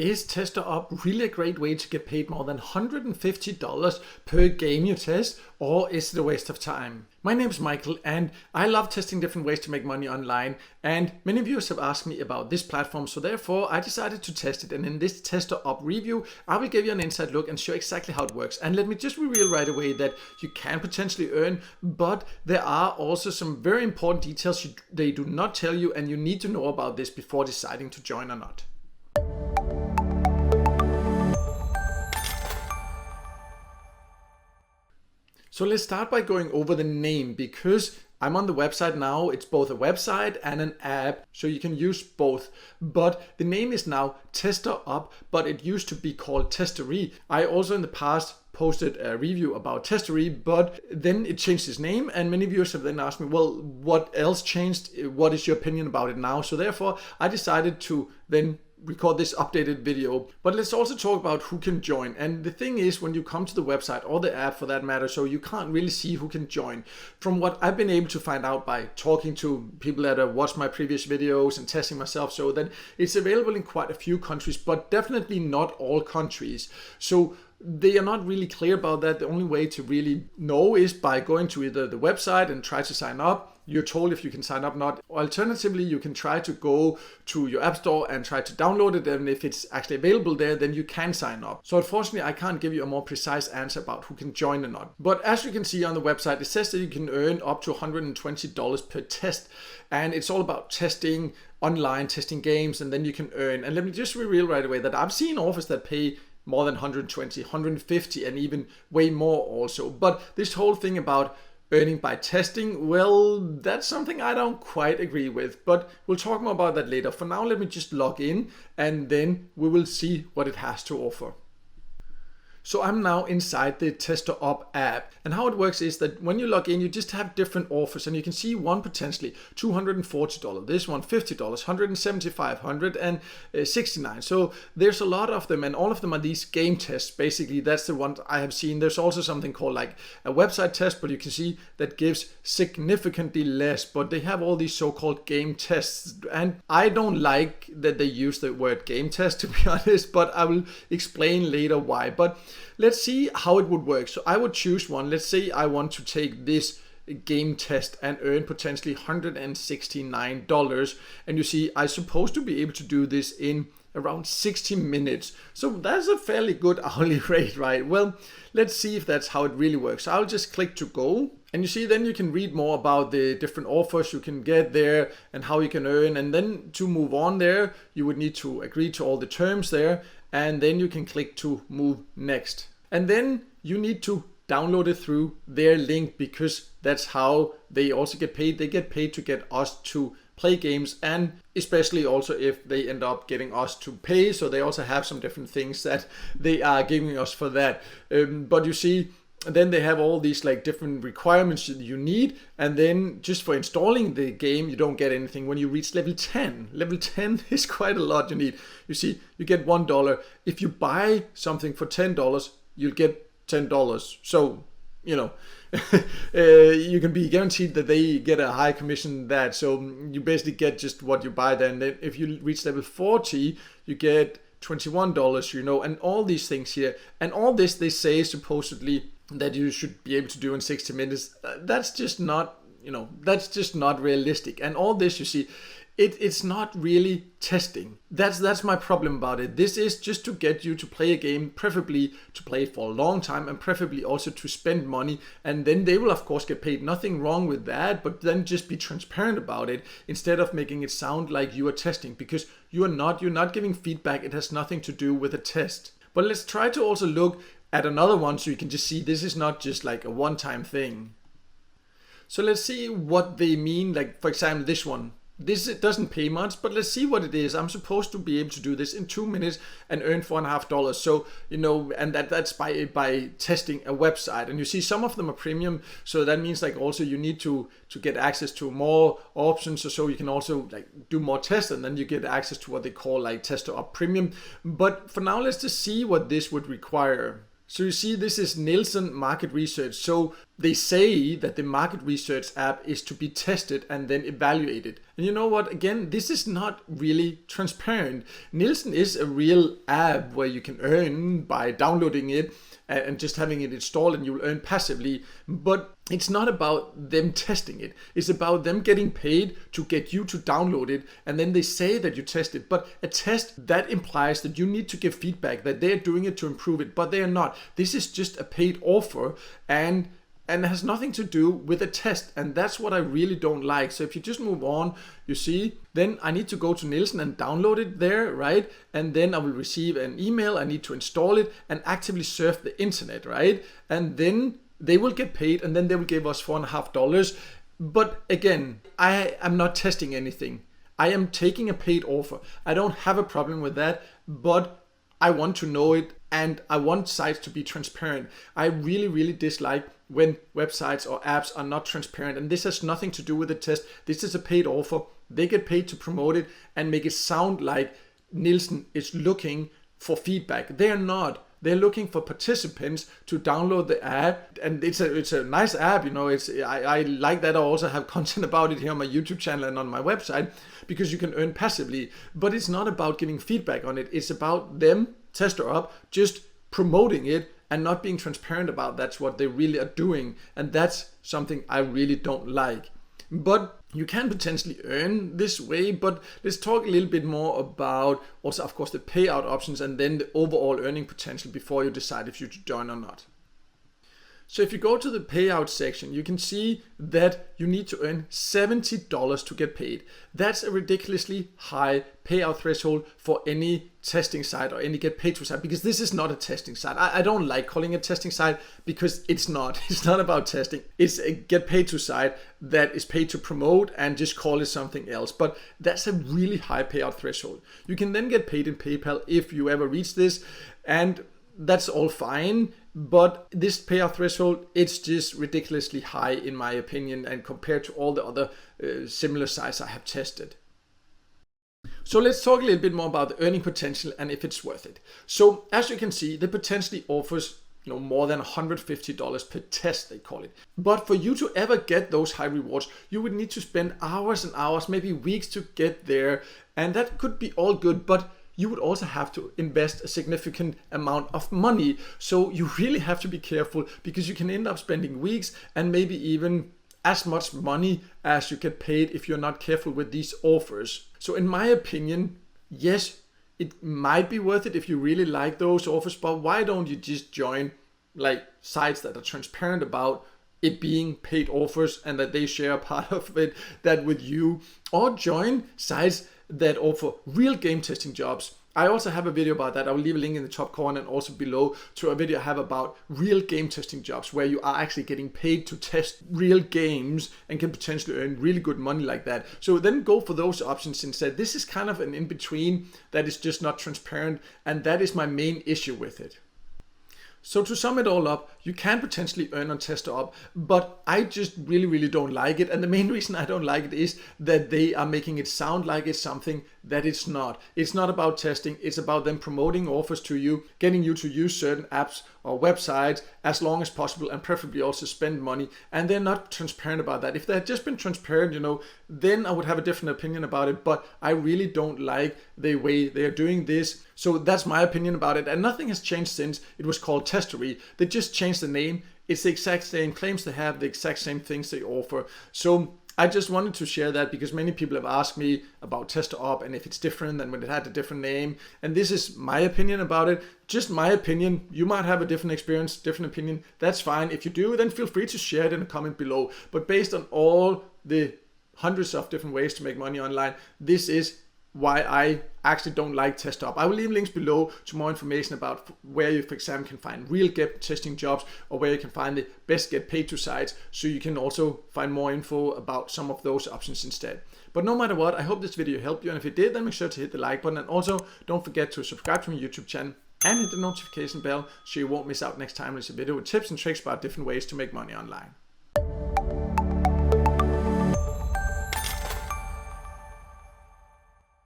Is Testerup really a great way to get paid more than $150 per game you test, or is it a waste of time? My name is Michael and I love testing different ways to make money online, and many viewers have asked me about this platform, so therefore I decided to test it, and in this Testerup review I will give you an inside look and show exactly how it works. And let me just reveal right away that you can potentially earn, but there are also some very important details they do not tell you, and you need to know about this before deciding to join or not. So let's start by going over the name, because I'm on the website now. It's both a website and an app, so you can use both. But the name is now Testerup, but it used to be called Testery. I also in the past posted a review about Testery, but then it changed its name, and many viewers have then asked me, well, what else changed? What is your opinion about it now? So therefore I decided to then record this updated video. But let's also talk about who can join. And the thing is, when you come to the website or the app for that matter, so you can't really see who can join. From what I've been able to find out by talking to people that have watched my previous videos and testing myself, so then it's available in quite a few countries, but definitely not all countries. So they are not really clear about that. The only way to really know is by going to either the website and try to sign up. You're told if you can sign up or not. Alternatively, you can try to go to your app store and try to download it, and if it's actually available there, then you can sign up. So unfortunately, I can't give you a more precise answer about who can join or not. But as you can see on the website, it says that you can earn up to $120 per test, and it's all about testing online, testing games, and then you can earn. And let me just reveal right away that I've seen offers that pay more than 120, 150, and even way more also. But this whole thing about earning by testing, well, that's something I don't quite agree with, but we'll talk more about that later. For now, let me just log in and then we will see what it has to offer. So I'm now inside the Testerup app, and how it works is that when you log in, you just have different offers, and you can see one potentially $240, this one $50, $175, $169. So there's a lot of them, and all of them are these game tests. Basically, that's the one I have seen. There's also something called like a website test, but you can see that gives significantly less, but they have all these so-called game tests, and I don't like that they use the word game test, to be honest, but I will explain later why. But let's see how it would work. So I would choose one. Let's say I want to take this game test and earn potentially $169. And you see, I'm supposed to be able to do this in around 60 minutes. So that's a fairly good hourly rate, right? Well, let's see if that's how it really works. So I'll just click to go. And you see, then you can read more about the different offers you can get there and how you can earn. And then to move on there, you would need to agree to all the terms there. And then you can click to move next. And then you need to download it through their link, because that's how they also get paid. They get paid to get us to play games, and especially also if they end up getting us to pay. So they also have some different things that they are giving us for that. But you see, then they have all these like different requirements that you need, and then just for installing the game you don't get anything when you reach level 10. Level 10 is quite a lot you need. You see, you get $1. If you buy something for $10, you'll get $10. So, you know, you can be guaranteed that they get a high commission than that. So you basically get just what you buy then. Then if you reach level 40, you get $21, you know, and all these things here. And all this they say supposedly that you should be able to do in 60 minutes. That's just not, you know, that's just not realistic. And all this, you see, it's not really testing. That's my problem about it. This is just to get you to play a game, preferably to play it for a long time, and preferably also to spend money, and then they will of course get paid. Nothing wrong with that, but then just be transparent about it instead of making it sound like you are testing, because you're not giving feedback. It has nothing to do with a test. But let's try to also look at another one so you can just see this is not just like a one-time thing. So let's see what they mean. Like for example, this one. This doesn't pay much, but let's see what it is. I'm supposed to be able to do this in 2 minutes and earn $4.50. So, you know, and that's by testing a website. And you see some of them are premium. So that means like also you need to get access to more options. So you can also like do more tests, and then you get access to what they call like Testerup Premium. But for now, let's just see what this would require. So you see, this is Nielsen market research. So they say that the market research app is to be tested and then evaluated. And you know what? Again, this is not really transparent. Nielsen is a real app where you can earn by downloading it and just having it installed, and you'll earn passively. But it's not about them testing it. It's about them getting paid to get you to download it, and then they say that you test it. But a test, that implies that you need to give feedback, that they're doing it to improve it, but they are not. This is just a paid offer, and it has nothing to do with a test, and that's what I really don't like. So if you just move on, you see, then I need to go to Nielsen and download it there, right? And then I will receive an email, I need to install it and actively surf the internet, right? And then they will get paid, and then they will give us $4.50. But again, I am not testing anything. I am taking a paid offer. I don't have a problem with that, but I want to know it, and I want sites to be transparent. I really, really dislike when websites or apps are not transparent, and this has nothing to do with the test. This is a paid offer. They get paid to promote it and make it sound like Nielsen is looking for feedback. They are not. They're looking for participants to download the app, and it's a nice app. You know, I like that. I also have content about it here on my YouTube channel and on my website, because you can earn passively. But it's not about getting feedback on it. It's about them, Testerup, just promoting it and not being transparent about that's what they really are doing, and that's something I really don't like. But you can potentially earn this way, but let's talk a little bit more about also, of course, the payout options and then the overall earning potential before you decide if you should join or not. So if you go to the payout section, you can see that you need to earn $70 to get paid. That's a ridiculously high payout threshold for any testing site or any get paid to site, because this is not a testing site. I don't like calling it a testing site, because it's not. It's not about testing. It's a get paid to site that is paid to promote, and just call it something else. But that's a really high payout threshold. You can then get paid in PayPal if you ever reach this, and that's all fine. But this payout threshold, it's just ridiculously high in my opinion, and compared to all the other similar sites I have tested. So let's talk a little bit more about the earning potential and if it's worth it. So as you can see, the potentially offers more than $150 per test, they call it. But for you to ever get those high rewards, you would need to spend hours and hours, maybe weeks to get there. And that could be all good, but you would also have to invest a significant amount of money. So you really have to be careful, because you can end up spending weeks and maybe even as much money as you get paid if you're not careful with these offers. So in my opinion, yes, it might be worth it if you really like those offers, but why don't you just join like sites that are transparent about it being paid offers and that they share a part of it that with you, or join sites that offer real game testing jobs. I also have a video about that. I will leave a link in the top corner and also below to a video I have about real game testing jobs, where you are actually getting paid to test real games and can potentially earn really good money like that. So then go for those options instead. This is kind of an in-between that is just not transparent, and that is my main issue with it. So to sum it all up, you can potentially earn on Testerup, but I just really don't like it. And the main reason I don't like it is that they are making it sound like it's something that it's not. It's not about testing. It's about them promoting offers to you, getting you to use certain apps or websites as long as possible, and preferably also spend money. And they're not transparent about that. If they had just been transparent, then I would have a different opinion about it. But I really don't like the way they're doing this. So that's my opinion about it. And nothing has changed since it was called Testery. They just changed the name. It's the exact same claims they have, the exact same things they offer. So I just wanted to share that, because many people have asked me about Testerup and if it's different than when it had a different name. And this is my opinion about it. Just my opinion. You might have a different experience, different opinion. That's fine. If you do, then feel free to share it in a comment below. But based on all the hundreds of different ways to make money online, this is why I actually don't like Testerup. I will leave links below to more information about where you, for example, can find real get testing jobs, or where you can find the best get paid to sites, so you can also find more info about some of those options instead. But no matter what, I hope this video helped you, and if it did, then make sure to hit the like button, and also don't forget to subscribe to my YouTube channel and hit the notification bell so you won't miss out next time there's a video with tips and tricks about different ways to make money online.